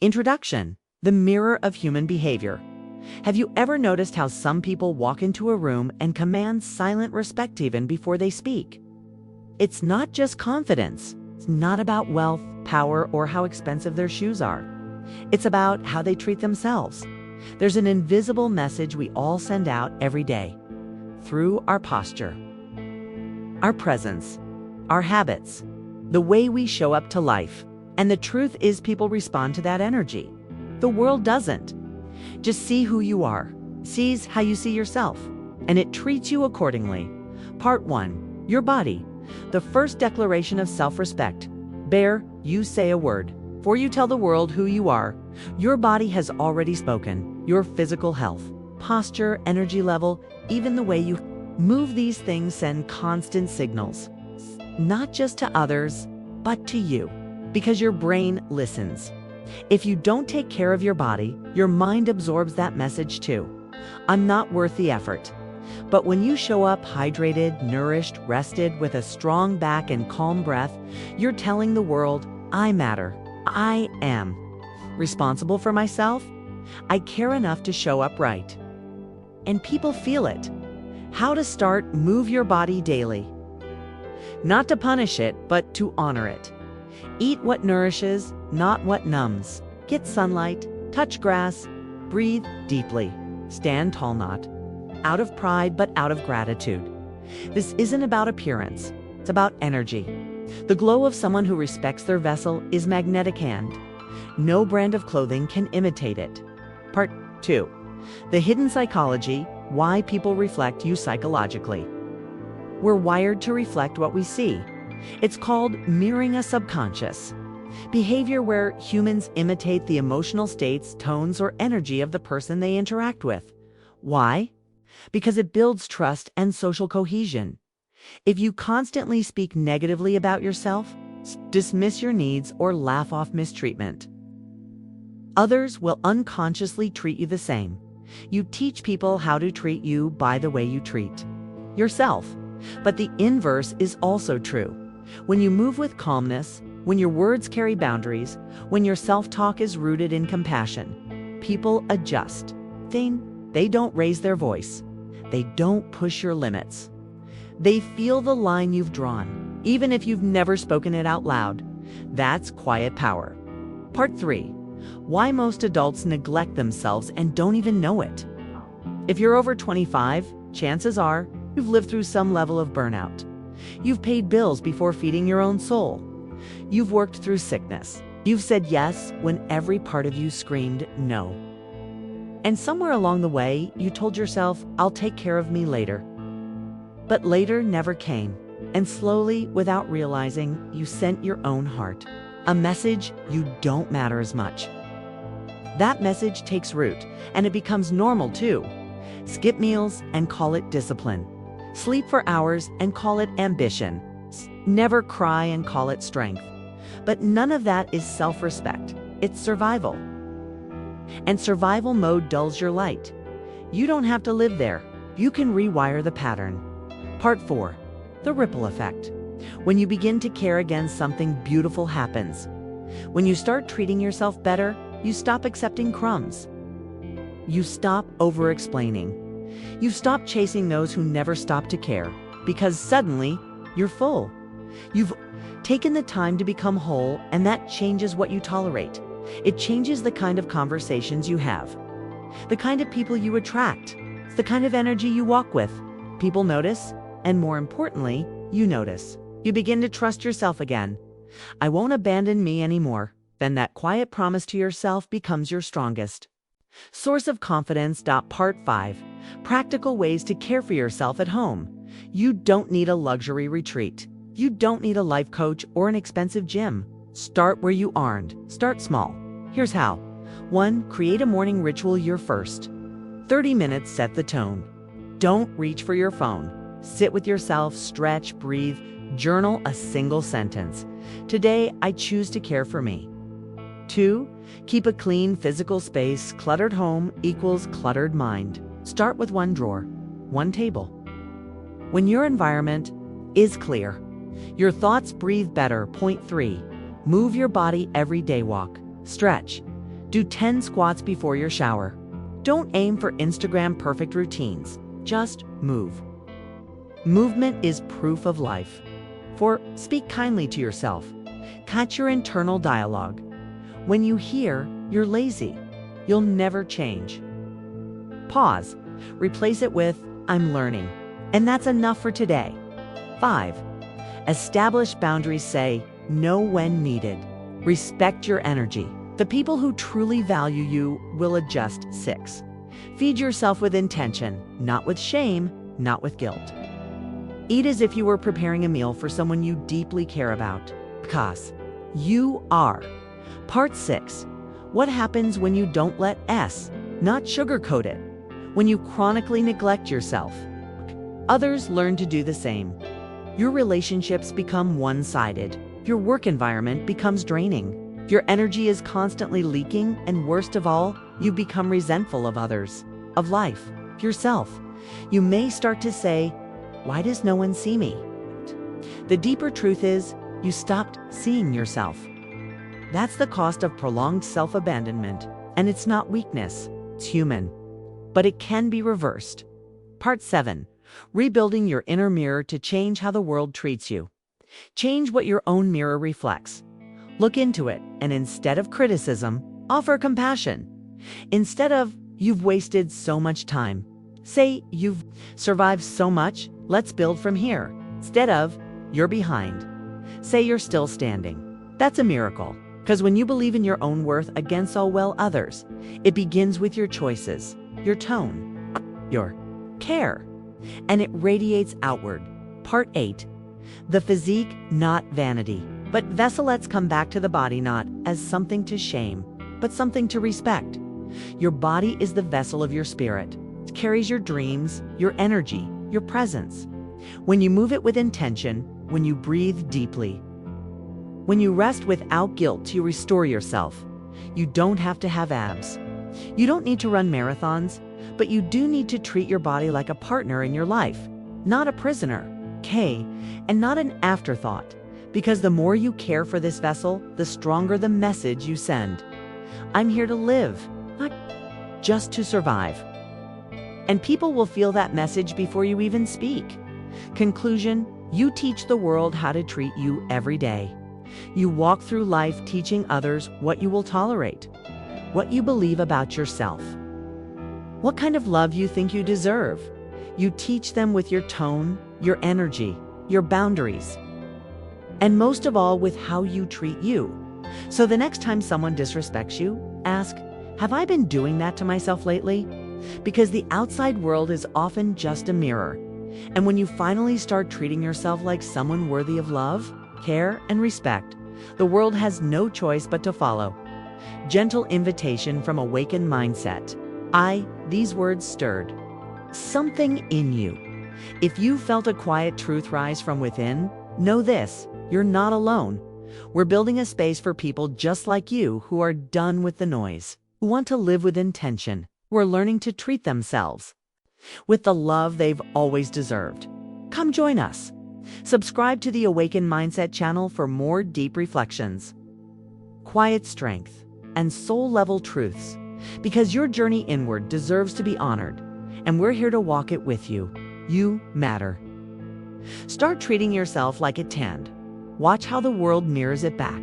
Introduction: the mirror of human behavior. Have you ever noticed how some people walk into a room and command silent respect even before they speak? It's not just confidence. It's not about wealth, power, or how expensive their shoes are. It's about how they treat themselves. There's an invisible message we all send out every day through our posture, our presence, our habits, the way we show up to life. And the truth is, people respond to that energy. The world doesn't. Just see who you are, sees how you see yourself, and it treats you accordingly. Part 1. Your body. The first declaration of self-respect. Bear, you say a word. Before you tell the world who you are, your body has already spoken. Your physical health, posture, energy level, even the way you move, these things send constant signals. Not just to others, but to you. Because your brain listens. If you don't take care of your body, your mind absorbs that message too. I'm not worth the effort. But when you show up hydrated, nourished, rested, with a strong back and calm breath, you're telling the world, I matter. I am responsible for myself. I care enough to show up right. And people feel it. How to start: move your body daily. Not to punish it, but to honor it. Eat what nourishes, not what numbs. Get sunlight, touch grass, breathe deeply. Stand tall, not out of pride, but out of gratitude. This isn't about appearance, it's about energy. The glow of someone who respects their vessel is magnetic, and no brand of clothing can imitate it. Part 2. The hidden psychology: why people reflect you psychologically. We're wired to reflect what we see. It's called mirroring a subconscious behavior, where humans imitate the emotional states, tones, or energy of the person they interact with. Why? Because it builds trust and social cohesion. If you constantly speak negatively about yourself, dismiss your needs, or laugh off mistreatment, others will unconsciously treat you the same. You teach people how to treat you by the way you treat yourself. But the inverse is also true. When you move with calmness, when your words carry boundaries, when your self-talk is rooted in compassion, people adjust. They don't raise their voice. They don't push your limits. They feel the line you've drawn, even if you've never spoken it out loud. That's quiet power. Part 3. Why most adults neglect themselves and don't even know it. If you're over 25, chances are you've lived through some level of burnout. You've paid bills before feeding your own soul. You've worked through sickness. You've said yes when every part of you screamed no. And somewhere along the way, you told yourself, I'll take care of me later. But later never came. And slowly, without realizing, you sent your own heart a message: you don't matter as much. That message takes root, and it becomes normal too. Skip meals and call it discipline. Sleep for hours and call it ambition. Never cry and call it strength. But none of that is self-respect. It's survival. And survival mode dulls your light. You don't have to live there. You can rewire the pattern. Part 4. The ripple effect. When you begin to care again, something beautiful happens. When you start treating yourself better, you stop accepting crumbs. You stop over-explaining. You stop chasing those who never stop to care, because suddenly you're full. You've taken the time to become whole, and that changes what you tolerate. It changes the kind of conversations you have, the kind of people you attract, the kind of energy you walk with. People notice, and more importantly, you notice. You begin to trust yourself again. I won't abandon me anymore. Then that quiet promise to yourself becomes your strongest source of confidence. Part 5. Practical ways to care for yourself at home. You don't need a luxury retreat. You don't need a life coach or an expensive gym. Start where you aren't. Start small. Here's how. 1. Create a morning ritual. Your first 30 minutes set the tone. Don't reach for your phone. Sit with yourself, stretch, breathe, journal a single sentence. Today, I choose to care for me. 2. Keep a clean physical space. Cluttered home equals cluttered mind. Start with one drawer, one table. When your environment is clear, your thoughts breathe better. Point 3. Move your body every day. Walk, stretch, Do 10 squats before your shower. Don't aim for Instagram perfect routines. Just move. Movement is proof of life. Speak kindly to yourself. Catch your internal dialogue. When you hear, "You're lazy," you'll never change. Pause. Replace it with, "I'm learning." And that's enough for today. 5. Establish boundaries. Say no when needed. Respect your energy. The people who truly value you will adjust. 6. Feed yourself with intention, not with shame, not with guilt. Eat as if you were preparing a meal for someone you deeply care about, because you are. Part 6. What happens when you don't let not sugarcoat it? When you chronically neglect yourself. Others learn to do the same. Your relationships become one-sided. Your work environment becomes draining. Your energy is constantly leaking, and worst of all, you become resentful of others, of life, yourself. You may start to say, "Why does no one see me?" The deeper truth is, you stopped seeing yourself. That's the cost of prolonged self-abandonment, and it's not weakness, it's human. But it can be reversed. Part 7. Rebuilding your inner mirror to change how the world treats you. Change what your own mirror reflects. Look into it, and instead of criticism, offer compassion. Instead of, "You've wasted so much time," say, "You've survived so much, let's build from here." Instead of, "You're behind," say, "You're still standing." That's a miracle, because when you believe in your own worth against others, it begins with your choices, your tone, your care, and it radiates outward. Part 8. The physique, not vanity. But vessel. Let's come back to the body, not as something to shame, but something to respect. Your body is the vessel of your spirit. It carries your dreams, your energy, your presence. When you move it with intention, when you breathe deeply, when you rest without guilt to restore yourself, you don't have to have abs. You don't need to run marathons, but you do need to treat your body like a partner in your life, not a prisoner, and not an afterthought. Because the more you care for this vessel, the stronger the message you send. I'm here to live, not just to survive. And people will feel that message before you even speak. Conclusion, you teach the world how to treat you every day. You walk through life teaching others what you will tolerate, what you believe about yourself, what kind of love you think you deserve. You teach them with your tone, your energy, your boundaries, and most of all with how you treat you. So the next time someone disrespects you, ask, "Have I been doing that to myself lately?" Because the outside world is often just a mirror. And when you finally start treating yourself like someone worthy of love, care, and respect, the world has no choice but to follow. Gentle invitation from Awaken Mindset. These words stirred something in you. If you felt a quiet truth rise from within, know this. You're not alone. We're building a space for people just like you who are done with the noise, who want to live with intention, who are learning to treat themselves with the love they've always deserved. Come join us. Subscribe to the Awaken Mindset channel for more deep reflections, quiet strength, and soul-level truths, because your journey inward deserves to be honored, and we're here to walk it with you. You matter. Start treating yourself like it tanned. Watch how the world mirrors it back.